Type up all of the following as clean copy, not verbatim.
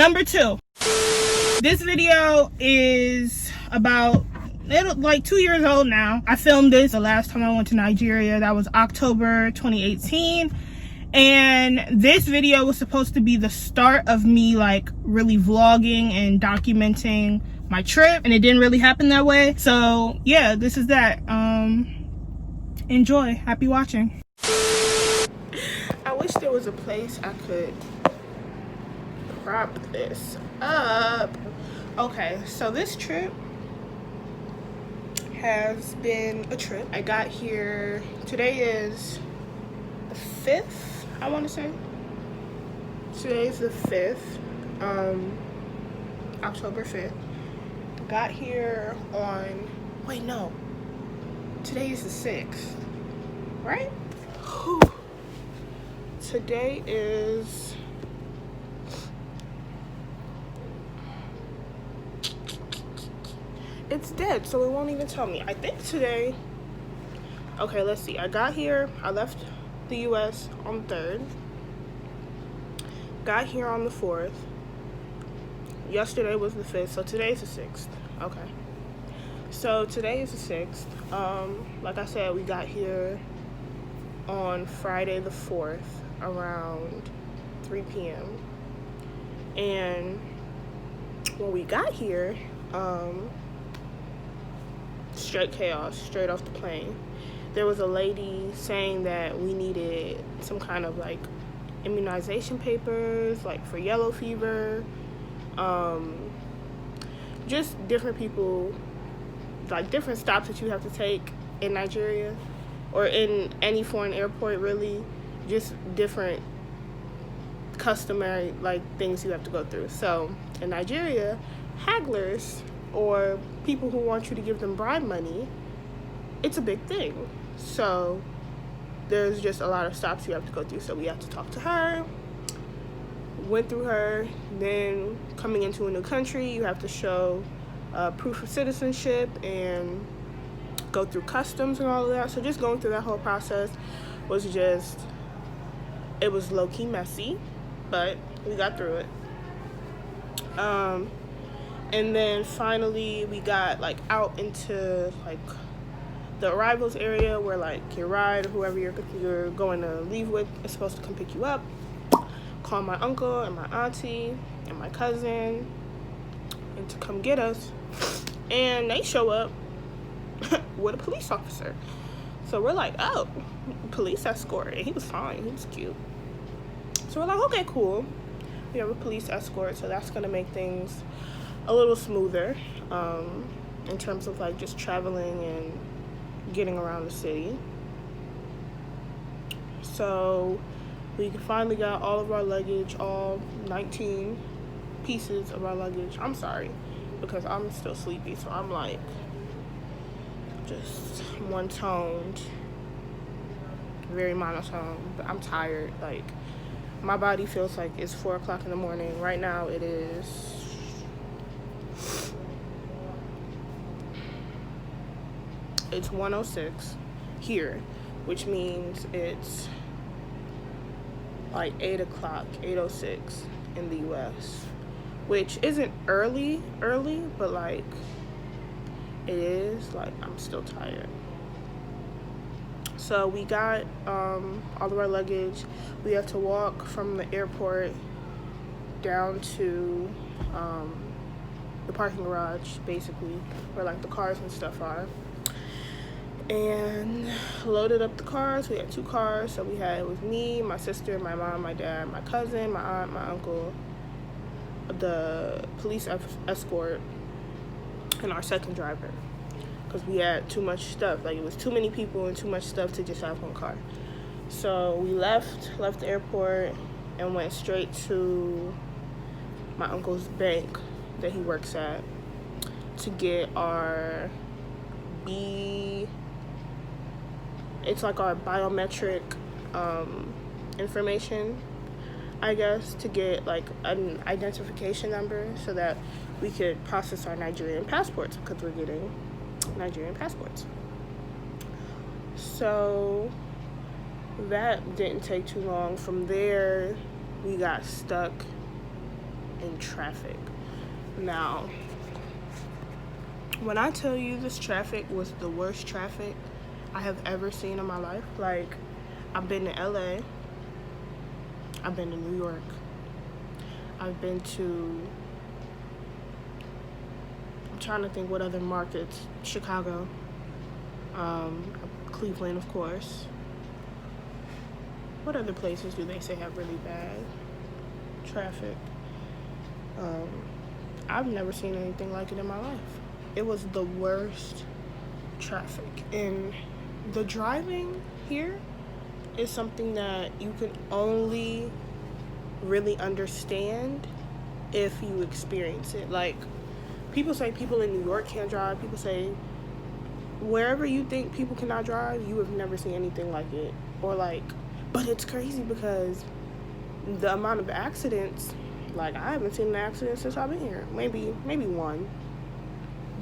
Number 2. This video is about like 2 years old now. I filmed this the last time I went to Nigeria. That was October 2018. And this video was supposed to be the start of me like really vlogging and documenting my trip, and it didn't really happen that way. So yeah, this is that. Enjoy. Happy watching. I wish there was a place I could prop this up. Okay, so this trip has been a trip. I got here, today is the 5th, I want to say. Today is the 5th, October 5th. Got here on, wait, no. Today is the 6th, right? Whew. Today is, it's dead, so it won't even tell me. I think today, okay, let's see. I got here, I left the US on the 3rd. Got here on the 4th. Yesterday was the 5th, so today's the 6th. Okay. So today is the 6th. Like I said, we got here on Friday the 4th around 3 p.m. And when we got here, straight chaos, straight off the plane. There was a lady saying that we needed some kind of like immunization papers, like for yellow fever, just different people, like different stops that you have to take in Nigeria or in any foreign airport, really, just different customary like things you have to go through. So in Nigeria, hagglers or people who want you to give them bribe money, it's a big thing. So there's just a lot of stops you have to go through. So we have to talk to her, went through her. Then coming into a new country, you have to show proof of citizenship and go through customs and all of that. So just going through that whole process was just, it was low-key messy, but we got through it. And then finally we got like out into like the arrivals area where like your ride or whoever you're going to leave with is supposed to come pick you up. Call my uncle and my auntie and my cousin and to come get us. And they show up with a police officer. So we're like, oh, police escort. And he was fine. He was cute. So we're like, okay, cool. We have a police escort, so that's going to make things a little smoother in terms of like just traveling and getting around the city. So we finally got all of our luggage, all 19 pieces of our luggage. I'm sorry, because I'm still sleepy, so I'm like just one-toned, very monotone, but I'm tired. Like my body feels like it's 4 o'clock in the morning. Right now it is it's 1:06 here, which means it's like 8 o'clock, 8:06 in the US, which isn't early, but like it is, like I'm still tired. So we got all of our luggage. We have to walk from the airport down to the parking garage, basically, where like the cars and stuff are. And loaded up the cars. We had 2 cars. So it was me, my sister, my mom, my dad, my cousin, my aunt, my uncle, the police escort, and our second driver. Because we had too much stuff. Like it was too many people and too much stuff to just have one car. So we left the airport and went straight to my uncle's bank that he works at to get our it's like our biometric information, I guess, to get like an identification number so that we could process our Nigerian passports, because we're getting Nigerian passports. So that didn't take too long. From there we got stuck in traffic. Now, when I tell you this traffic was the worst traffic I have ever seen in my life, like, I've been to LA, I've been to New York, I've been to, I'm trying to think what other markets, Chicago, Cleveland, of course. What other places do they say have really bad traffic? I've never seen anything like it in my life. It was the worst traffic. And the driving here is something that you can only really understand if you experience it. Like, people say people in New York can't drive. People say wherever you think people cannot drive, you have never seen anything like it. Or like, but it's crazy because the amount of accidents, like, I haven't seen an accident since I've been here. Maybe one.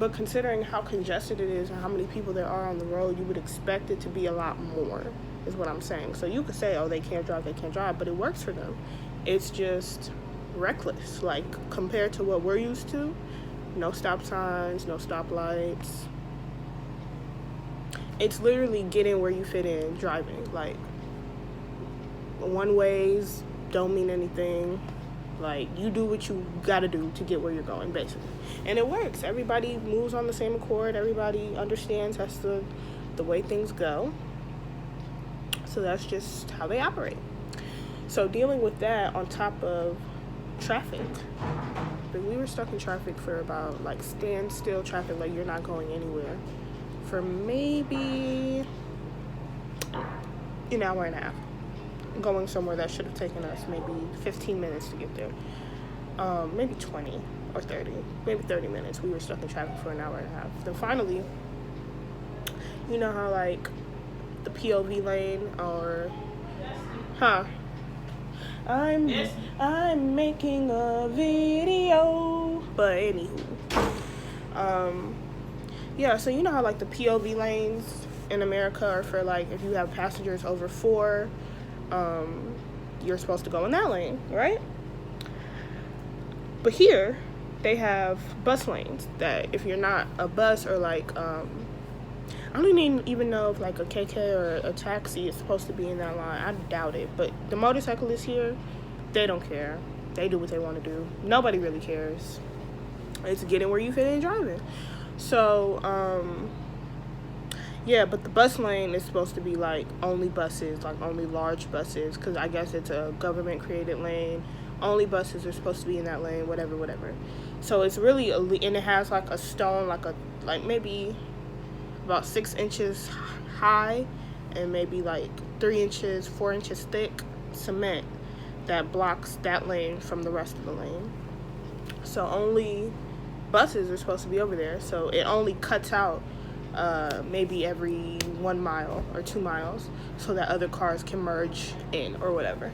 But considering how congested it is and how many people there are on the road, you would expect it to be a lot more, is what I'm saying. So you could say, oh, they can't drive, but it works for them. It's just reckless. Like, compared to what we're used to, no stop signs, no stoplights. It's literally getting where you fit in driving. Like, one ways don't mean anything. Like, you do what you gotta do to get where you're going, basically. And it works. Everybody moves on the same accord. Everybody understands that's the way things go. So that's just how they operate. So dealing with that on top of traffic, we were stuck in traffic for about, like, standstill traffic, like you're not going anywhere, for maybe an hour and a half. Going somewhere that should have taken us maybe 15 minutes to get there. Maybe 20 or 30, maybe 30 minutes. We were stuck in traffic for an hour and a half. Then finally, you know how, like, the POV lane, or I'm making a video. But anywho, yeah, so you know how, like, the POV lanes in America are for, like, if you have passengers over 4, you're supposed to go in that lane, right? But here, they have bus lanes that if you're not a bus, or like, I don't even know if, like, a KK or a taxi is supposed to be in that line. I doubt it. But the motorcyclists here, they don't care. They do what they want to do. Nobody really cares. It's getting where you fit in driving. So, yeah, but the bus lane is supposed to be, like, only buses, like, only large buses, because I guess it's a government-created lane. Only buses are supposed to be in that lane, whatever. So it's really, and it has, like, a stone, like maybe about 6 inches high, and maybe, like, 3 inches, 4 inches thick cement that blocks that lane from the rest of the lane. So only buses are supposed to be over there. So it only cuts out maybe every 1 mile or 2 miles so that other cars can merge in or whatever.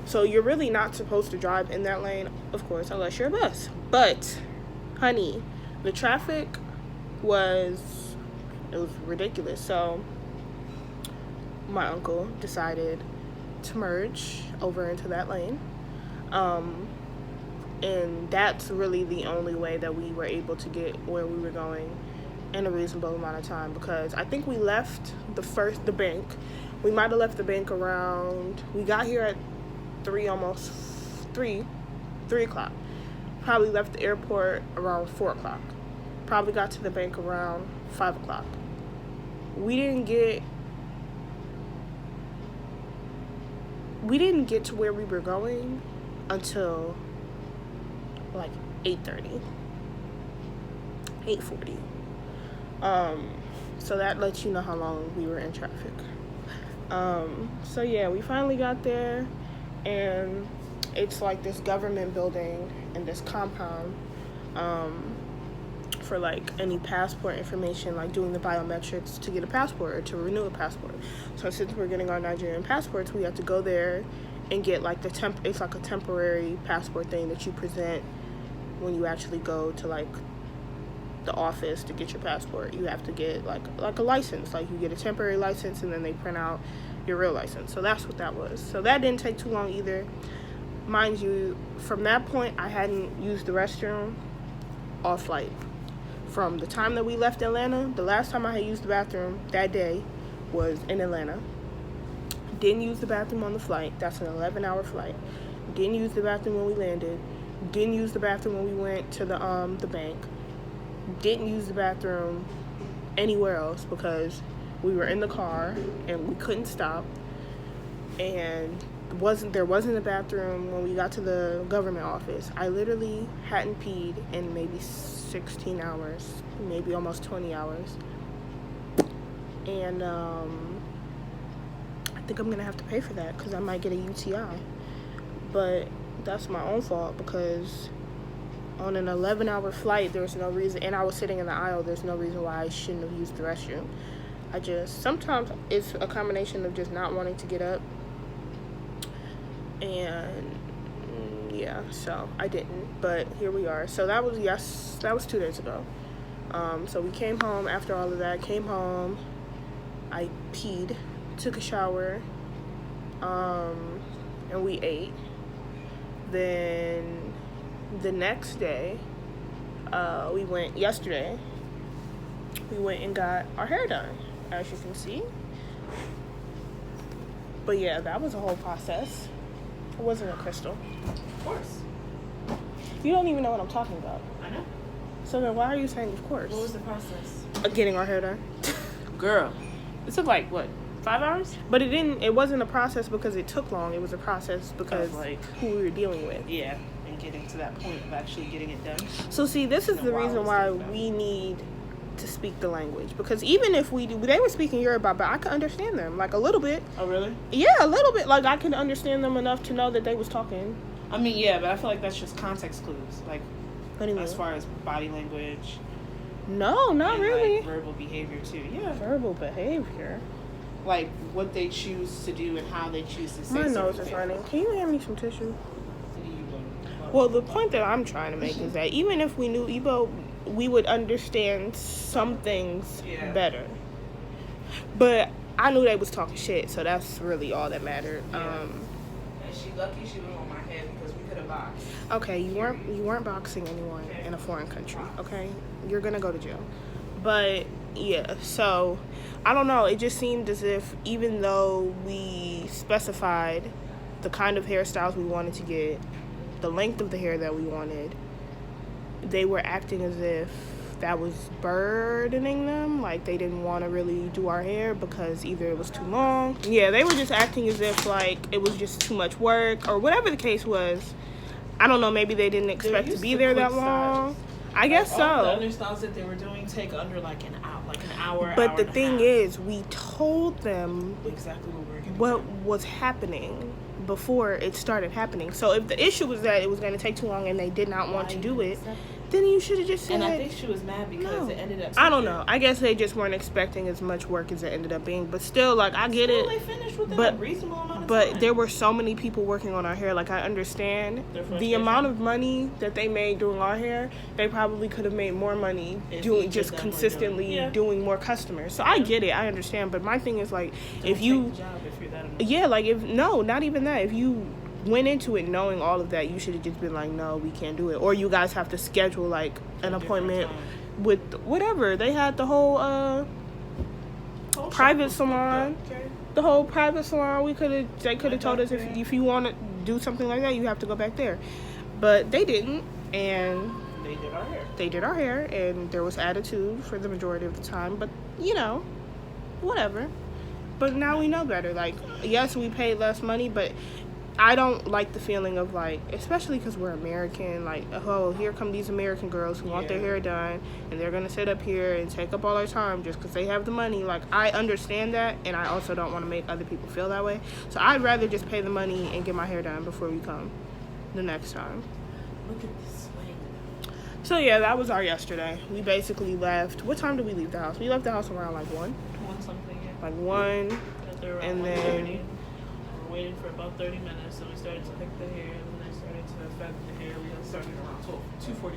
So you're really not supposed to drive in that lane, of course, unless you're a bus. But, honey, the traffic was ridiculous. So my uncle decided to merge over into that lane. And that's really the only way that we were able to get where we were going in a reasonable amount of time, because I think we left the bank. We might have left the bank around, we got here at 3 o'clock. Probably left the airport around 4 o'clock. Probably got to the bank around 5 o'clock. We didn't get to where we were going until like 8:30, 8:40. So that lets you know how long we were in traffic. So yeah, we finally got there, and it's like this government building and this compound for like any passport information, like doing the biometrics to get a passport or to renew a passport. So since we're getting our Nigerian passports, we have to go there and get like it's like a temporary passport thing that you present when you actually go to like the office to get your passport. You have to get like a license. Like you get a temporary license and then they print out your real license. So that's what that was. So that didn't take too long either. mind you, from that point, I hadn't used the restroom all flight. From the time that we left Atlanta, the last time I had used the bathroom that day was in Atlanta. Didn't use the bathroom on the flight. That's an 11-hour flight. Didn't use the bathroom when we landed. Didn't use the bathroom when we went to the bank. Didn't use the bathroom anywhere else because we were in the car and we couldn't stop. And there wasn't a bathroom when we got to the government office. I literally hadn't peed in maybe 16 hours, maybe almost 20 hours. And I think I'm gonna have to pay for that because I might get a UTI. But that's my own fault because on an 11-hour flight, there's no reason, and I was sitting in the aisle, there's no reason why I shouldn't have used the restroom. Sometimes it's a combination of just not wanting to get up. And yeah, so I didn't, but here we are. So that was 2 days ago. So we came home after all of that, I peed, took a shower, and we ate. Then the next day, yesterday, we went and got our hair done, as you can see. But yeah, that was a whole process. It wasn't a crystal. Of course. You don't even know what I'm talking about. I know. So then why are you saying of course? What was the process? Getting our hair done. Girl, it took like, what, 5 hours? But it wasn't a process because it took long. It was a process because who we were dealing with. Yeah, and getting to that point of actually getting it done. So see, this is the reason why we need to speak the language, because even if they were speaking Yoruba, but I could understand them like a little bit. Oh really? Yeah, a little bit. Like I could understand them enough to know that they was talking. I mean, yeah, but I feel like that's just context clues, like as far as body language. No, not really. Like, verbal behavior too. Yeah. Verbal behavior. Like what they choose to do and how they choose to say. My nose is running. Can you hand me some tissue? Well, the point that I'm trying to make is that even if we knew Igbo, we would understand some things better. But I knew they was talking shit, so that's really all that mattered. Yeah. And she lucky she was on my head because we could have boxed. Okay, you weren't boxing anyone in a foreign country. Okay, you're gonna go to jail. But yeah, so I don't know. It just seemed as if even though we specified the kind of hairstyles we wanted to get, the length of the hair that we wanted, they were acting as if that was burdening them. Like they didn't want to really do our hair because either it was too long. Yeah, they were just acting as if like it was just too much work or whatever the case was. I don't know. Maybe they didn't expect to be there that long. I guess so. All the other styles that they were doing take under like an hour. But the thing is, we told them exactly what we were going to do. What was happening before it started happening. So if the issue was that it was going to take too long and they did not want to do it, then you should have just said. And I think she was mad because it ended up. I don't know. I guess they just weren't expecting as much work as it ended up being. But still, like I get it. They finished within a reasonable amount of time. There were so many people working on our hair. Like I understand the amount of money that they made doing our hair. They probably could have made more money doing just consistently doing more customers. So I get it. I understand. But my thing is like if you take the job if you're that enough. Yeah, like not even that. If you went into it knowing all of that, you should have just been like, no, we can't do it. Or you guys have to schedule like an appointment with whatever. They had the whole private salon. Okay. The whole private salon. They could have told us if you want to do something like that, you have to go back there. But they didn't, and they did our hair. They did our hair, and there was attitude for the majority of the time. But whatever. But now we know better. Like, yes, we paid less money, but I don't like the feeling of like, especially because we're American, like, oh, here come these American girls who want their hair done and they're going to sit up here and take up all our time just because they have the money. Like, I understand that, and I also don't want to make other people feel that way. So I'd rather just pay the money and get my hair done before we come the next time. Look at this swing. So yeah, that was our yesterday. We basically left. What time did we leave the house? We left the house around like 1. 1 something, yeah. Like 1, and then waited for about 30 minutes, and we started to pick the hair, and then I started to affect the hair. We started around 2:45,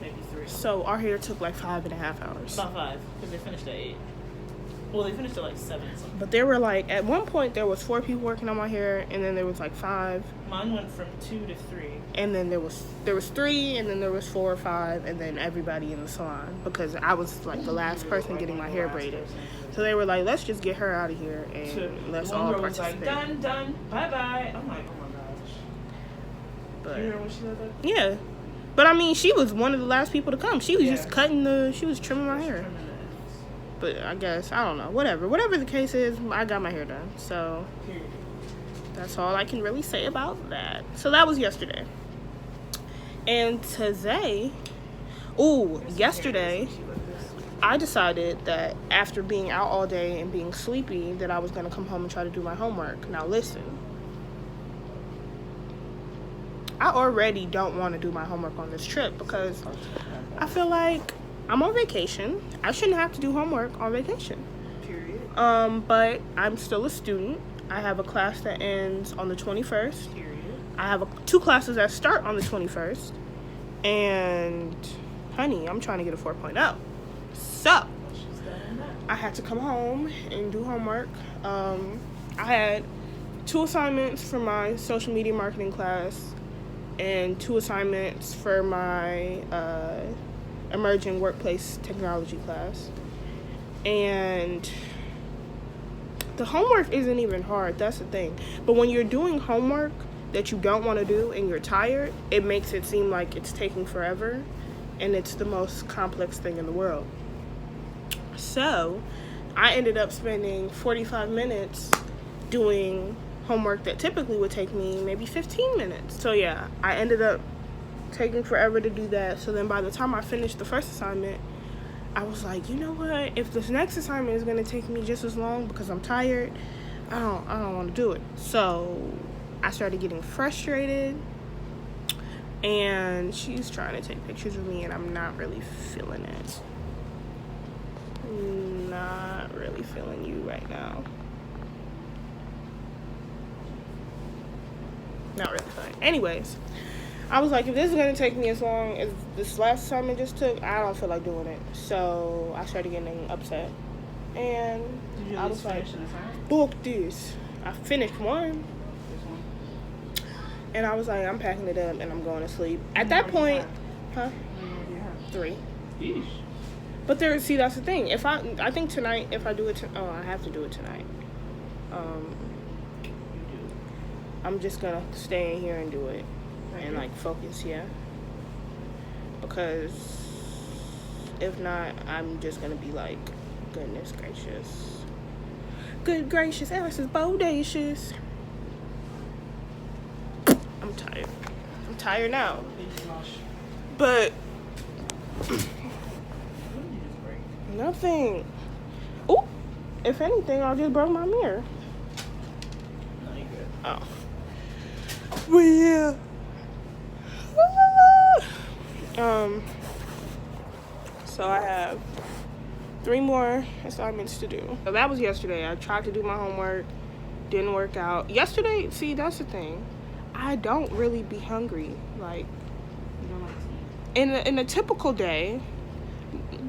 maybe 3. So our hair took like 5.5 hours. About 5, because they finished at 8. Well, they finished at like 7 something. But there were like, at one point there was 4 people working on my hair, and then there was like 5. Mine went from 2 to 3. And then there was 3, and then there was 4 or 5, and then everybody in the salon, because I was like the last person getting my hair braided. So they were like, let's just get her out of here and let's all participate. Was like, done, bye. I'm like, oh my gosh. But, you remember when she said that? Yeah. But I mean, she was one of the last people to come. She was just she was trimming my hair. But I guess, I don't know, whatever the case is, I got my hair done. So that's all I can really say about that. So that was yesterday. And today, yesterday, I decided that after being out all day and being sleepy, that I was going to come home and try to do my homework. Now listen, I already don't want to do my homework on this trip because I feel like I'm on vacation. I shouldn't have to do homework on vacation. Period. But I'm still a student. I have a class that ends on the 21st. Period. I have 2 classes that start on the 21st. And, honey, I'm trying to get a 4.0. So, I had to come home and do homework. I had 2 assignments for my social media marketing class and 2 assignments for my emerging workplace technology class. And the homework isn't even hard, that's the thing. But when you're doing homework that you don't want to do and you're tired, it makes it seem like it's taking forever, and it's the most complex thing in the world. So I ended up spending 45 minutes doing homework that typically would take me maybe 15 minutes. So yeah, I ended up taking forever to do that. So then by the time I finished the first assignment, I was like, you know what, if this next assignment is going to take me just as long because I'm tired, I don't want to do it. So I started getting frustrated, and she's trying to take pictures of me, and I'm not really feeling it. Not really feeling you right now. Not really feeling. Anyways, I was like, if this is going to take me as long as this last assignment just took, I don't feel like doing it. So I started getting upset. And I was like, book this. I finished one. And I was like, I'm packing it up and I'm going to sleep. At that point, 3. Yeesh. But that's the thing. I think tonight, if I do it, I have to do it tonight. I'm just gonna stay in here and do it. And like focus, yeah. Because if not, I'm just gonna be like, goodness gracious. Good gracious, Alice is bodacious. I'm tired. I'm tired now. But nothing. Ooh, if anything, I just broke my mirror. No, you're good. Oh. Well, yeah. So I have 3 more assignments to do. So that was yesterday. I tried to do my homework, didn't work out. Yesterday, see, that's the thing. I don't really be hungry. Like, You don't like to eat. in a typical day,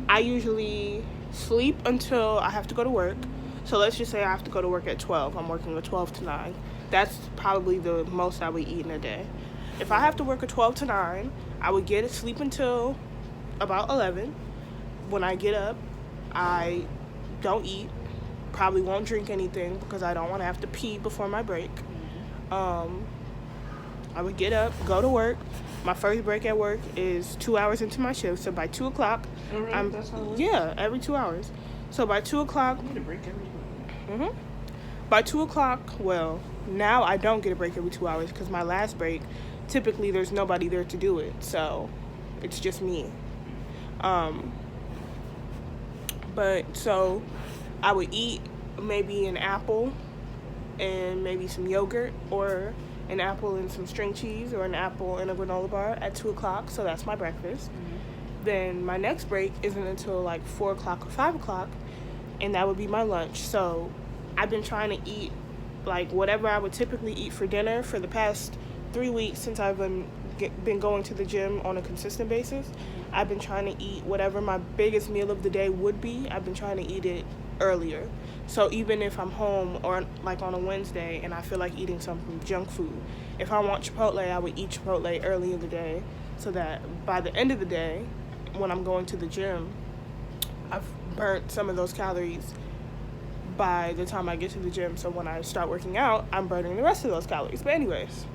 I usually sleep until I have to go to work. So let's just say I have to go to work at 12. I'm working a 12 to 9. That's probably the most I would eat in a day. If I have to work a 12 to 9, I would get to sleep until about 11. When I get up, I don't eat. Probably won't drink anything because I don't want to have to pee before my break. I would get up, go to work. My first break at work is 2 hours into my shift. So by 2 o'clock, Oh, really? That's how it works? yeah, every 2 hours. So by 2 o'clock, You get a break every 2 hours. by 2 o'clock, well, now I don't get a break every 2 hours because my last break, typically there's nobody there to do it. So it's just me. But so I would eat maybe an apple and maybe some yogurt, or an apple and some string cheese, or an apple and a granola bar at 2 o'clock. So that's my breakfast. Then my next break isn't until like 4 o'clock or 5 o'clock, and that would be my lunch. So I've been trying to eat like whatever I would typically eat for dinner for the past 3 weeks since I've been going to the gym on a consistent basis. I've been trying to eat whatever my biggest meal of the day would be. I've been trying to eat it earlier. So even if I'm home or like on a Wednesday and I feel like eating some junk food, if I want Chipotle, I would eat Chipotle early in the day so that by the end of the day, when I'm going to the gym, I've burnt some of those calories by the time I get to the gym. So when I start working out, I'm burning the rest of those calories. But anyways,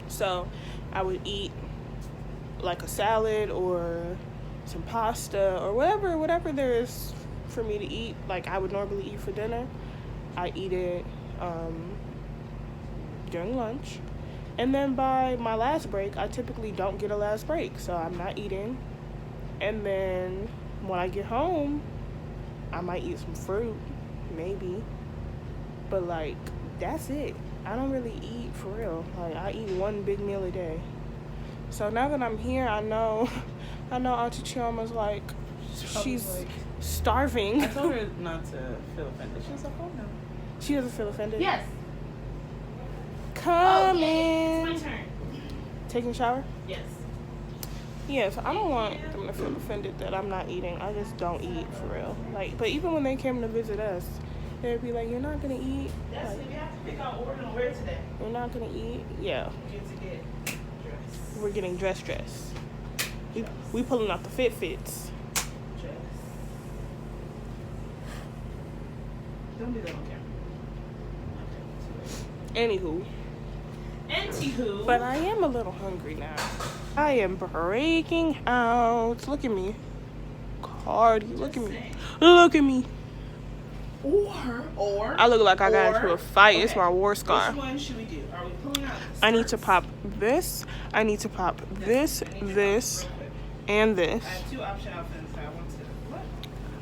so I would eat like a salad or some pasta or whatever there is for me to eat. Like I would normally eat for dinner. I eat it during lunch. And then by my last break, I typically don't get a last break. So I'm not eating. And then when I get home, I might eat some fruit, maybe. But like, that's it. I don't really eat for real. Like I eat one big meal a day. So now that I'm here, I know Auntie Chioma's like, she's like, starving. I told her not to feel offended. She was like, oh no. She doesn't feel offended? Yes. Come in. It's my turn. Taking a shower? Yes. Yes, I don't want them to feel offended that I'm not eating. I just don't eat for real. Like, but even when they came to visit us, they'd be like, "You're not gonna eat." That's Like, what we have to pick out what we're gonna wear today. you're not gonna eat. Yeah, We get to get dressed. we're getting dress. We pulling out the fits. Dress. Don't do that on camera. Anywho, But I am a little hungry now. I am breaking out. Look at me, Cardi. Look at me. Look at me. Or I look like I got into a fight. Okay. It's my war scar. Which one should we do? Are we pulling out the I need to skirts? pop this. I need to pop this, I need to this, pop real quick. and this. I have two option outfits that I want to. What?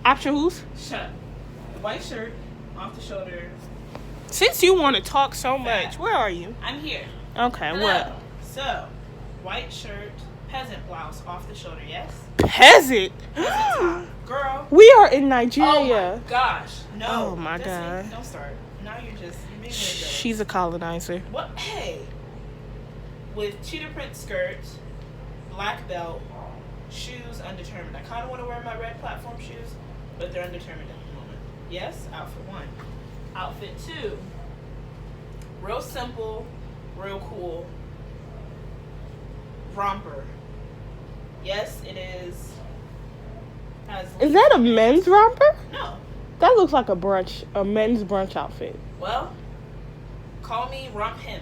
Option who's? Shut up. The white shirt, off the shoulder. Since you want to talk so much, Fat. where are you? I'm here. Okay, Hello. what? So, white shirt, peasant blouse, off the shoulder. Yes. Peasant. Peasant top. Girl. We are in Oh Nigeria. my gosh. No. Oh my That's God. it. Don't start. Now you're being really She's a colonizer. What? Hey. With cheetah print skirt, black belt, shoes undetermined. I kind of want to wear my red platform shoes, but they're undetermined at the moment. Yes, outfit one. Outfit two. Real simple, real cool. Romper. Yes, it is. Is that a men's romper? No. That looks like a men's brunch outfit. Well, call me romp him.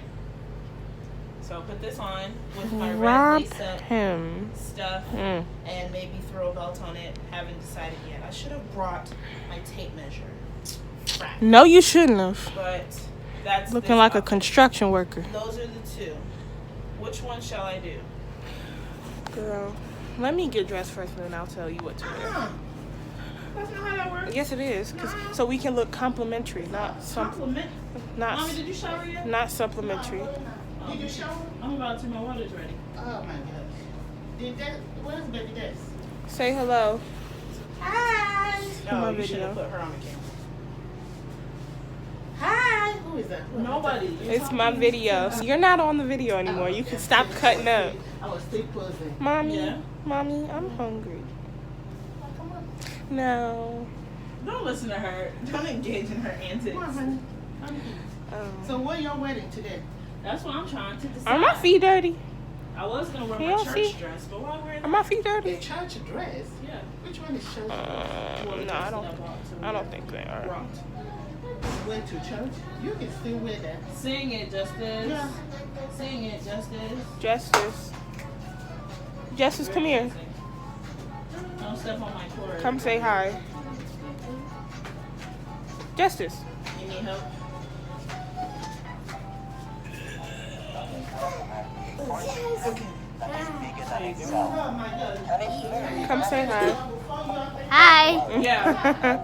So put this on with my red Romp lace-up him. stuff and maybe throw a belt on it. Haven't decided yet. I should have brought my tape measure. Crap. No, you shouldn't have. But that's Looking this like a outfit. construction worker. Those are the two. Which one shall I do? Girl, let me get dressed first and then I'll tell you what to wear. That's not how that works. Yes, it is. So we can look complimentary, not Compliment. Mommy, did you shower yet? not supplementary. Did you shower? I'm about to. My water's ready. Oh my God. Where's baby Des? Say hello. Hi. my No, you video. should have put her on the camera. Hi. Who is that? Nobody. It's my video. You're not on the video anymore. You can stop cutting up. I was still posing. Mommy, Yeah. Mommy, I'm hungry. Come on. No. Don't listen to her. Don't engage in her antics. Come on, honey. So what you're wearing today? That's what I'm trying to decide. Are my feet dirty? I was gonna wear Can my y'all church see? dress, but why wear Are that? my feet The dirty? church dress. Yeah. Which one is church dress? No, I don't think they are. Rocked. Went to church. You can still wear that. Sing it, Justice. Yeah. Sing it, Justice. Justice, come here. Don't step on my cord. Come say hi. Justice. You need help? Oh my God. Come say hi. Hi, Yeah.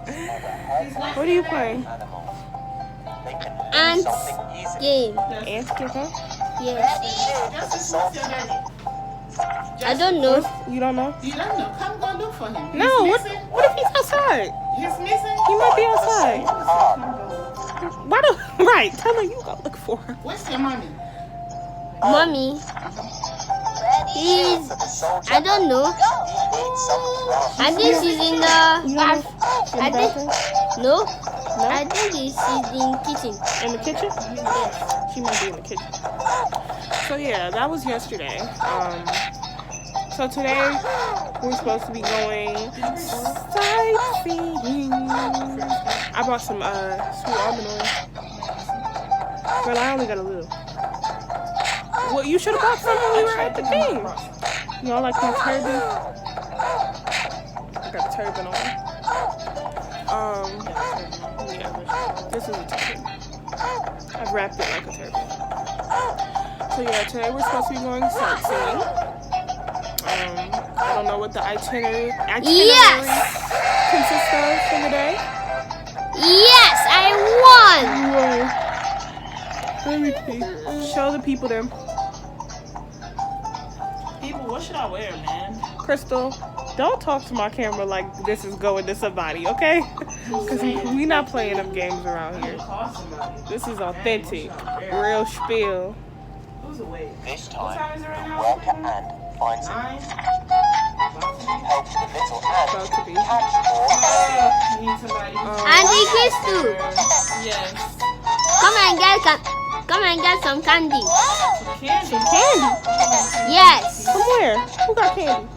What are you playing? Ant game. Ants give up? Yes. Justice, what's your daddy? I don't know. You don't know? You don't know. Come go look for him. No, He's what missing. if he's outside? He's missing. He might be outside. Come go. Why do right, tell her you go look for her. Where's your mommy? Mommy. He's, I don't know. I think she's in the bath. I think, no. I think she's in kitchen. In the kitchen? Yes. She might be in the kitchen. So yeah, that was yesterday. So today we're supposed to be going sightseeing. I bought some sweet almond oil. Girl, I only got a little. Well, you should have bought some when we were at the thing. Y'all like my turban? I got a turban on. Yeah, this is a turban. I've wrapped it like a turban. So yeah, today we're supposed to be going sightseeing. I don't know what the itinerary consists of for the day. Yes, I won. Let me see. Show the people them. People, what should I wear, man? Crystal, don't talk to my camera like this is going to somebody, okay? Because we not playing them games around here. This is authentic, real spiel. Who's awake? This What time time, is it right the now? worker ant finds it 9? helps the little ant About to be. catch more. You need somebody. Auntie Crystal, Yes. come and get some candy. Candy. Candy? Yes, From where? Who got candy?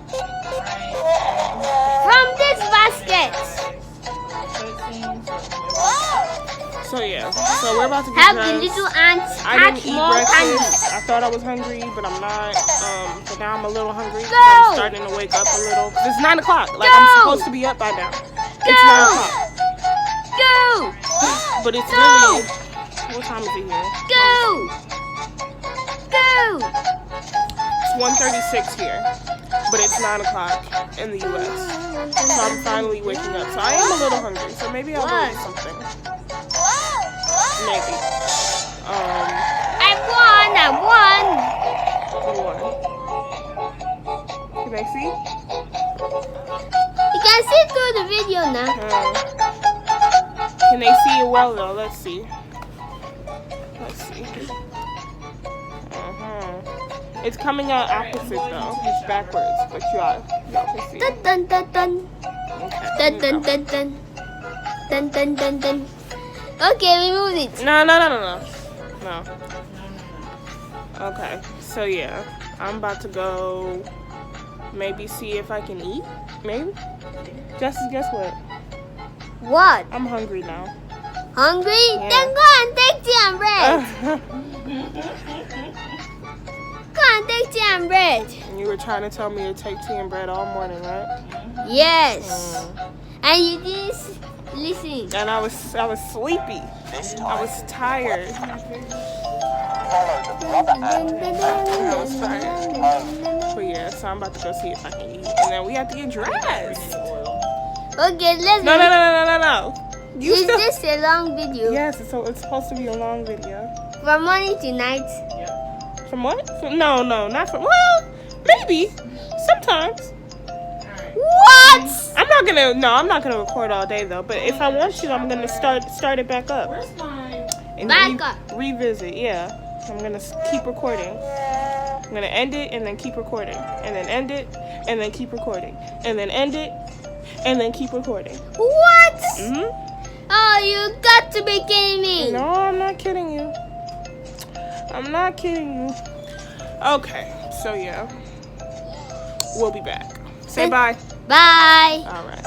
from this basket. So yeah, so we're about to get Have the dressed. little ants I catch didn't eat more candy. breakfast. I thought I was hungry, but I'm not. So now I'm a little hungry. Go! I'm starting to wake up a little. 'Cause it's 9 o'clock. Like I'm Go! supposed to be up by now. It's Go! 9 o'clock. Go, But it's Go! really. What time is it here? go, go. It's 1:36 here, but it's 9 o'clock in the U.S. So I'm finally waking up. So I am a little hungry. So maybe I'll go eat something. Maybe. I won. Who won? Can I see? You can see through the video now. Can they see it well though? Let's see. Let's see. It's coming out opposite though. It's backwards, but y'all can see. Dun dun dun dun. Okay. Dun dun dun dun. Dun dun dun dun. Okay, we moved it. No. Okay, so yeah, I'm about to go maybe see if I can eat. Maybe. Justice, guess what? What? I'm hungry now. Hungry? Yeah. Then go and take tea and bread. Go and take tea and bread. You were trying to tell me to take tea and bread all morning, right? Yes. And you didn't listen. And I was sleepy. This I time, was tired. follow the rubber ant I was tired. home. But yeah, so I'm about to go see if I can eat. And then we have to get dressed. Okay, let's No. You Is still. this a long video? Yes, so it's supposed to be a long video. From morning to night? From what? No, not from. Well, maybe. Sometimes. What? I'm not gonna record all day though. But if I want to, I'm gonna start it back up. Where's my... And Back up. revisit. Yeah, I'm gonna keep recording. I'm gonna end it and then keep recording, and then end it and then keep recording, and then end it and then keep recording. What? Mhm. Oh, you got to be kidding me. No, I'm not kidding you. I'm not kidding you. Okay, so yeah, we'll be back. Say bye. Bye. All right.